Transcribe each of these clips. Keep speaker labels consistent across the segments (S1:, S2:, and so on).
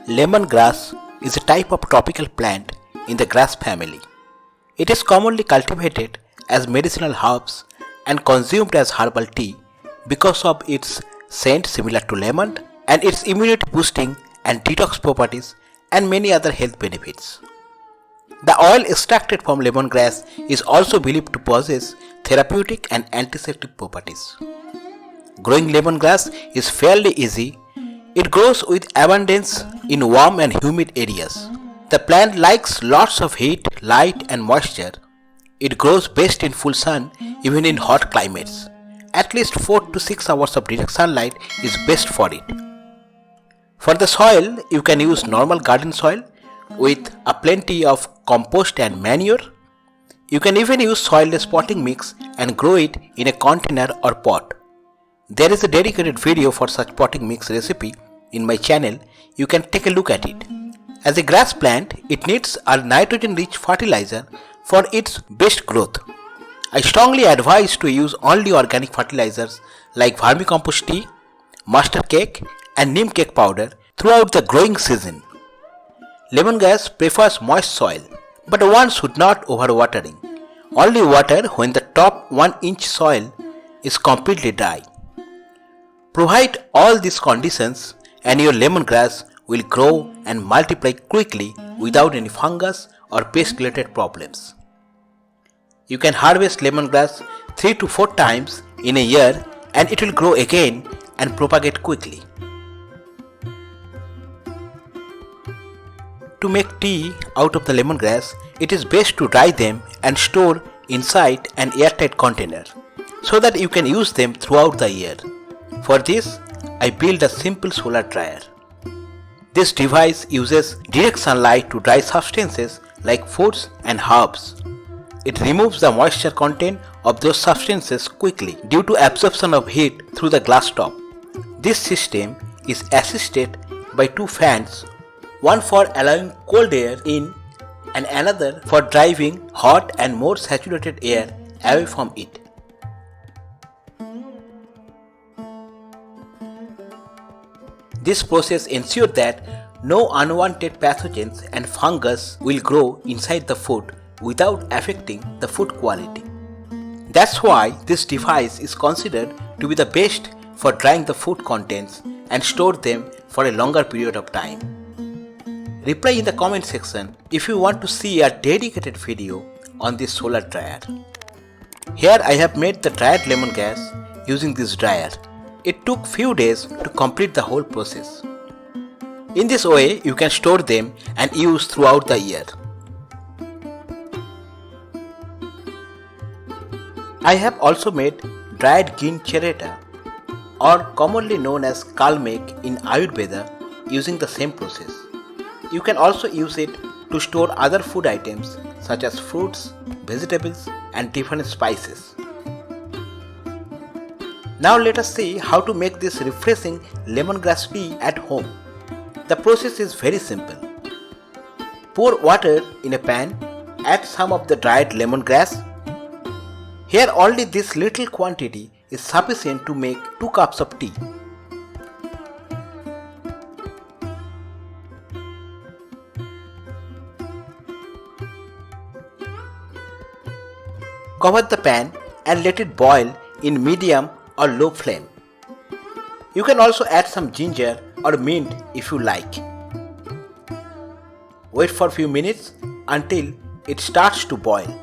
S1: Lemongrass is a type of tropical plant in the grass family. It is commonly cultivated as medicinal herbs and consumed as herbal tea because of its scent similar to lemon and its immunity boosting and detox properties and many other health benefits. The oil extracted from lemongrass is also believed to possess therapeutic and antiseptic properties. Growing lemongrass is fairly easy. It grows with abundance in warm and humid areas. The plant likes lots of heat, light and moisture. It grows best in full sun even in hot climates. At least 4 to 6 hours of direct sunlight is best for it. For the soil, you can use normal garden soil with a plenty of compost and manure. You can even use soilless potting mix and grow it in a container or pot. There is a dedicated video for such potting mix recipe in my channel. You can take a look at it. As a grass plant, it needs a nitrogen-rich fertilizer for its best growth. I strongly advise to use only organic fertilizers like vermicompost tea, mustard cake and neem cake powder throughout the growing season. Lemongrass prefers moist soil, but one should not overwatering. Only water when the top 1 inch soil is completely dry. Provide all these conditions and your lemongrass will grow and multiply quickly without any fungus or pest related problems. You can harvest lemongrass 3 to 4 times in a year and it will grow again and propagate quickly. To make tea out of the lemongrass, it is best to dry them and store inside an airtight container so that you can use them throughout the year. For this, I built a simple solar dryer. This device uses direct sunlight to dry substances like foods and herbs. It removes the moisture content of those substances quickly due to absorption of heat through the glass top. This system is assisted by 2 fans, one for allowing cold air in and another for driving hot and more saturated air away from it. This process ensures that no unwanted pathogens and fungus will grow inside the food without affecting the food quality. That's why this device is considered to be the best for drying the food contents and store them for a longer period of time. Reply in the comment section if you want to see a dedicated video on this solar dryer. Here I have made the dried lemongrass using this dryer. It took few days to complete the whole process. In this way, you can store them and use throughout the year. I have also made dried green chereta, or commonly known as kalmek in Ayurveda, using the same process. You can also use it to store other food items such as fruits, vegetables and different spices. Now let us see how to make this refreshing lemongrass tea at home. The process is very simple. Pour water in a pan, add some of the dried lemongrass. Here only this little quantity is sufficient to make 2 cups of tea. Cover the pan and let it boil in medium or low flame. You can also add some ginger or mint if you like. Wait for a few minutes until it starts to boil.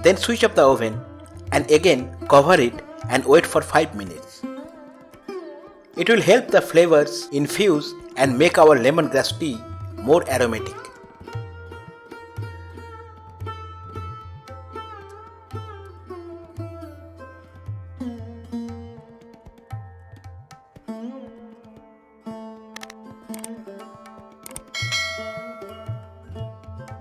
S1: Then switch off the oven and again cover it and wait for 5 minutes. It will help the flavors infuse and make our lemongrass tea more aromatic.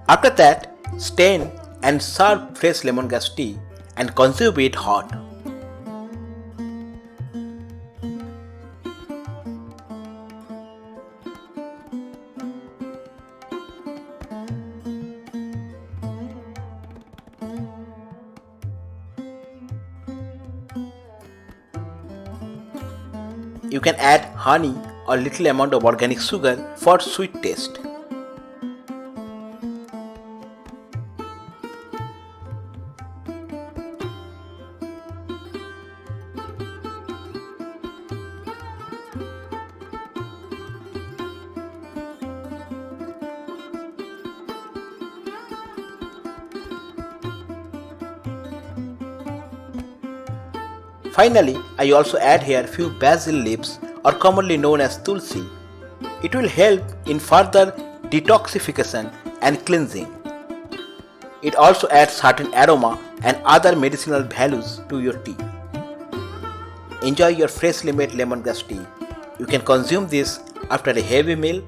S1: After that, strain and serve fresh lemongrass tea and consume it hot. You can add honey or little amount of organic sugar for sweet taste. Finally, I also add here few basil leaves or commonly known as tulsi. It will help in further detoxification and cleansing. It also adds certain aroma and other medicinal values to your tea. Enjoy your freshly made lemongrass tea. You can consume this after a heavy meal.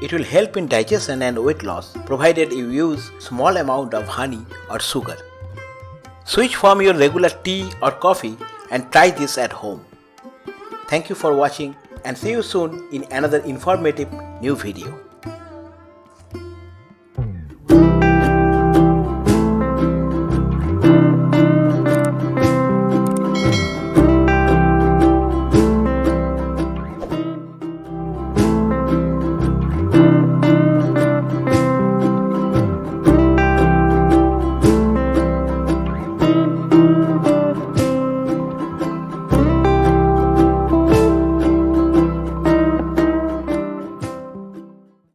S1: It will help in digestion and weight loss provided you use small amount of honey or sugar. Switch from your regular tea or coffee and try this at home. Thank you for watching and see you soon in another informative new video.